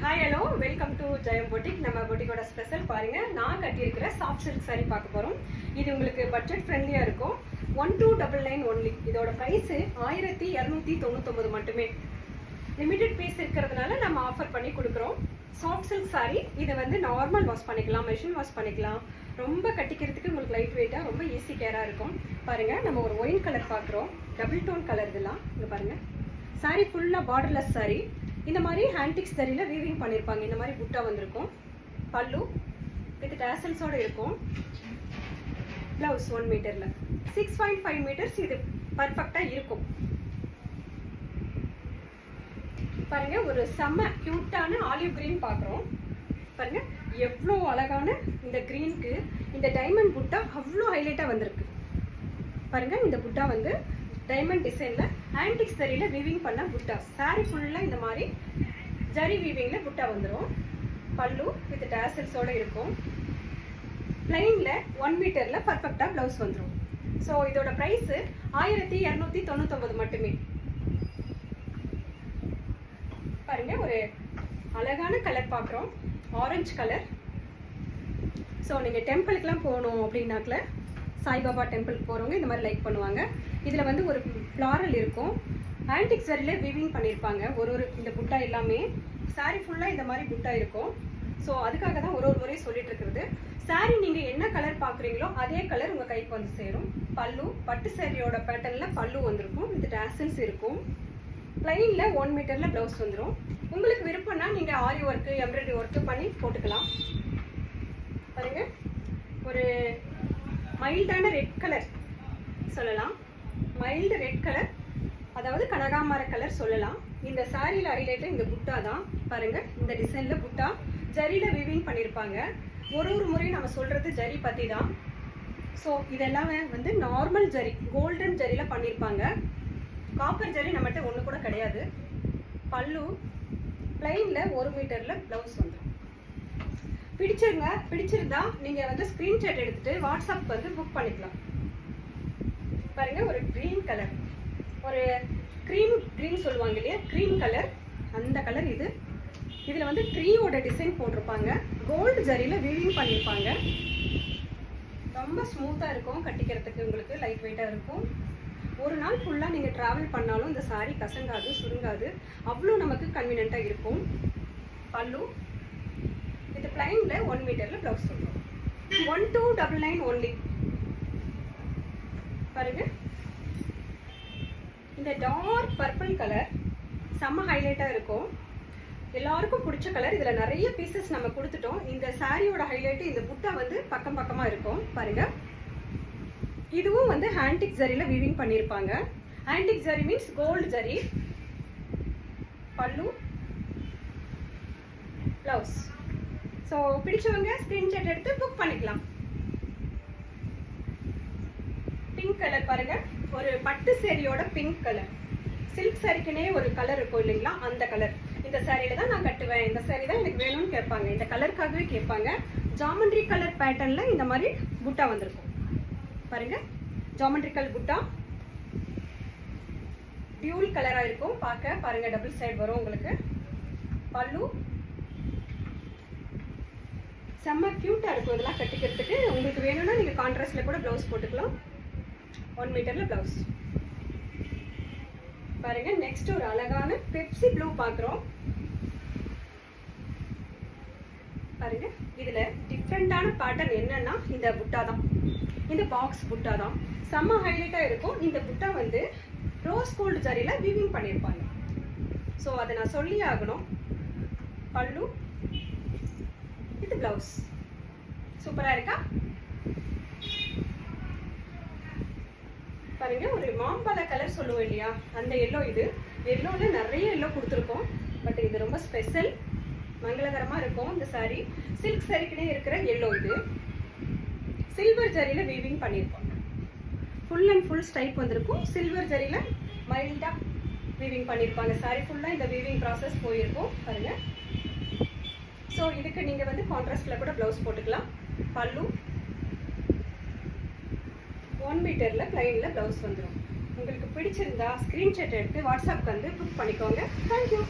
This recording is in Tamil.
Hi hello welcome to Jayam boutique. நம்ம பொட்டிக்கோட ஸ்பெஷல் பாருங்க, நான் கட்டியிருக்கிற சாஃப்ட் சில்க் சாரி பார்க்க போகிறோம். இது உங்களுக்கு பட்ஜெட் ஃப்ரெண்ட்லியாக இருக்கும். 1299 ஒன்லி. இதோட ப்ரைஸு 1299 மட்டுமே. லிமிடெட் பீஸ் இருக்கிறதுனால நம்ம ஆஃபர் பண்ணி கொடுக்குறோம். சாஃப்ட் சில்க் சாரி இதை வந்து நார்மல் வாஷ் பண்ணிக்கலாம், மெஷின் வாஷ் பண்ணிக்கலாம். ரொம்ப கட்டிக்கிறதுக்கு உங்களுக்கு லைட் வெயிட்டாக ரொம்ப ஈஸி கேராக இருக்கும். பாருங்கள், நம்ம ஒரு ஒயின் கலர் பார்க்குறோம், டபுள் டோன் கலர். இதெல்லாம் இங்கே பாருங்கள், சாரி ஃபுல்லாக பார்டர்லெஸ் சாரி. இந்த மாதிரி ஹேண்டிக்ஸ் சரியில் வீவிங் பண்ணியிருப்பாங்க. இந்த மாதிரி புட்டா வந்திருக்கும். பல்லு வித் டேசல்ஸோடு இருக்கும். ப்ளவுஸ் 1 மீட்டரில் 6.5 மீட்டர்ஸ். இது பர்ஃபெக்டாக இருக்கும். பாருங்க, ஒரு செம்ம க்யூட்டான ஆலிவ் கிரீன் பார்க்குறோம். பாருங்க, எவ்வளோ அழகான இந்த கிரீனுக்கு இந்த டைமண்ட் புட்டா அவ்வளோ ஹைலைட்டாக வந்திருக்கு. பாருங்க, இந்த புட்டா வந்து டைமண்ட் டிசைனில் ஆன்டிக் சரியில் வீவிங் பண்ண புட்டா. சாரி ஃபுல்லாக இந்த மாதிரி ஜரி வீவிங்கில் புட்டா வந்துடும். பல்லு வித் டேசல்ஸோடு இருக்கும். பிளைனில் 1 மீட்டரில் பர்ஃபெக்டாக ப்ளவுஸ் வந்துடும். ஸோ இதோட ப்ரைஸு 1299 மட்டுமே. பாருங்கள், ஒரு அழகான கலர் பார்க்குறோம், ஆரஞ்சு கலர். ஸோ நீங்கள் டெம்பிளுக்கெலாம் போகணும் அப்படின்னாக்கல, சாய்பாபா டெம்பிளுக்கு போகிறவங்க இந்த மாதிரி லைக் பண்ணுவாங்க. இதில் வந்து ஒரு ஃப்ளாரல் இருக்கும். ஆன்டிக் சரியில் வீவிங் பண்ணியிருப்பாங்க. ஒரு இந்த புட்டா எல்லாமே சாரி ஃபுல்லாக இந்த மாதிரி புட்டா இருக்கும். ஸோ அதுக்காக தான் ஒரு முறையும் சொல்லிட்டு இருக்கிறது. சாரி நீங்கள் என்ன கலர் பார்க்குறீங்களோ அதே கலர் உங்கள் கைக்கு வந்து சேரும். பல்லு பட்டு சாரியோட பேட்டர்னில் பல்லு வந்திருக்கும். இது டேசல்ஸ் இருக்கும். பிளைனில் 1 மீட்டரில் ப்ளவுஸ் வந்துடும். உங்களுக்கு விருப்பம்னா நீங்கள் ஆரி ஒர்க்கு, எம்ப்ராய்டரி ஒர்க்கு பண்ணி போட்டுக்கலாம். பாருங்க, ஒரு மைல்டான ரெட் கலர் சொல்லலாம். மைல்டு ரெட் கலர், அதாவது கனகாமர கலர் சொல்லலாம். இந்த சாரியில் ஹைலைட்டு இந்த புட்டா தான். பாருங்கள், இந்த டிசைனில் புட்டா ஜரியில் வீவிங் பண்ணியிருப்பாங்க. ஒரு முறையும் நம்ம சொல்கிறது ஜரி பற்றி தான். ஸோ இதெல்லாமே வந்து நார்மல் ஜரி, கோல்டன் ஜரியில் பண்ணியிருப்பாங்க. காப்பர் ஜரி நம்மகிட்ட ஒன்று கூட கிடையாது. பல்லு பிளைனில் 1 மீட்டரில் ப்ளவுஸ் வந்துடும். பிடிச்சிருந்தா நீங்கள் வந்து ஸ்க்ரீன்ஷாட் எடுத்துகிட்டு வாட்ஸ்அப் வந்து புக் பண்ணிக்கலாம். பாருங்கள், ஒரு க்ரீன் கலர், ஒரு க்ரீன் சொல்லுவாங்க இல்லையா, க்ரீன் கலர், அந்த கலர் இது. இதில் வந்து ட்ரீயோட டிசைன் போட்டிருப்பாங்க. கோல்டு ஜரியில் வீவிங் பண்ணியிருப்பாங்க. ரொம்ப ஸ்மூத்தாக இருக்கும், கட்டிக்கிறதுக்கு உங்களுக்கு லைட் வெயிட்டாக இருக்கும். ஒரு நாள் ஃபுல்லாக நீங்கள் ட்ராவல் பண்ணாலும் இந்த சாரீ கசங்காது, சுருங்காது, அவ்வளோ நமக்கு கன்வீனியண்ட்டாக இருக்கும். பல்லு இது பிளைனில் 1 மீட்டரில் ப்ளவுஸ் சொல்லுவோம். 1299 ஒன்லி. பாருங்க, இந்த டார்க் பர்பிள் கலர் செம்ம ஹைலைட்டாக இருக்கும். எல்லாருக்கும் பிடிச்ச கலர். இதில் நிறைய பீசஸ் நம்ம கொடுத்துட்டோம். இந்த சாரியோட ஹைலைட்டு இந்த புட்டா வந்து பக்கம் பக்கமாக இருக்கும். பாருங்க, இதுவும் வந்து ஆன்டிக் ஜரியில் வீவிங் பண்ணியிருப்பாங்க. Antique zari means gold zari. பல்லு, ப்ளவுஸ். ஸோ பிடிச்சவங்க ஸ்க்ரீன்ஷாட் எடுத்து புக் பண்ணிக்கலாம். பிங்க் கலர் பாருங்க, ஒரு பட்டு சேரியோட பிங்க் கலர். சில்க் சாரிக்குனே ஒரு கலர் இருக்கும் இல்லைங்களா, அந்த கலர். இந்த சாரியில தான் நான் கட்டுவேன், இந்த சாரி தான் எனக்கு வேணும்னு கேட்பாங்க. இந்த கலருக்காகவே கேட்பாங்க. ஜாமெண்ட்ரி கலர் பேட்டர்னில் இந்த மாதிரி புட்டா வந்திருக்கும். பாருங்க, ஜாமெண்ட்ரிக்கல் புட்டா டியூல் கலராக இருக்கும் பார்க்க. பாருங்க, டபுள் சைடு வரும் உங்களுக்கு. பல்லு செம்ம க்யூட்டாக இருக்கும். இதெல்லாம் கட்டிக்கிறதுக்கு உங்களுக்கு வேணும்னா நீங்கள் கான்ட்ராஸ்டில் கூட ப்ளவுஸ் போட்டுக்கலாம். 1 மீட்டரில் ப்ளவுஸ். பாருங்க, நெக்ஸ்ட் ஒரு அழகான பெப்சி ப்ளூ பார்க்குறோம். பாருங்க, இதில் டிஃப்ரெண்டான பேட்டர்ன் என்னன்னா இந்த புட்டா தான். இந்த பாக்ஸ் புட்டா தான் செம்ம ஹைலைட்டாக இருக்கும். இந்த புட்டா வந்து ரோஸ் கோல்டு ஜரியில் வீவிங் பண்ணியிருப்பாங்க. ஸோ அதை நான் சொல்லி ஆகணும். பல்லு இது ப்ளவுஸ். சூப்பராக இருக்கா? பாருங்க, ஒரு மாம்பழ கலர் சொல்லுவோம் இல்லையா, அந்த எல்லோ. இது எல்லோவில் நிறைய எல்லோ கொடுத்துருக்கோம். பட் இது ரொம்ப ஸ்பெஷல், மங்களகரமாக இருக்கும். இந்த சாரீ சில்க் சாரிக்குனே இருக்கிற எல்லோ. இது சில்வர் ஜரியில் வீவிங் பண்ணியிருப்பாங்க. ஃபுல் அண்ட் ஃபுல் ஸ்டைப் வந்திருக்கும். சில்வர் ஜரியில் மைல்டாக வீவிங் பண்ணியிருப்பாங்க. சாரீ ஃபுல்லாக இந்த வீவிங் ப்ராசஸ் போயிருக்கும். பாருங்க. ஸோ இதுக்கு நீங்கள் வந்து கான்ட்ராஸ்டில் கூட ப்ளவுஸ் போட்டுக்கலாம். பல்லு 1 மீட்டரில் பிளைனில் ப்ளவுஸ் வந்துடும். உங்களுக்கு பிடிச்சிருந்தா ஸ்க்ரீன்ஷாட் எடுத்து வாட்ஸ்அப் வந்து புக் பண்ணிக்கோங்க. தேங்க்யூ.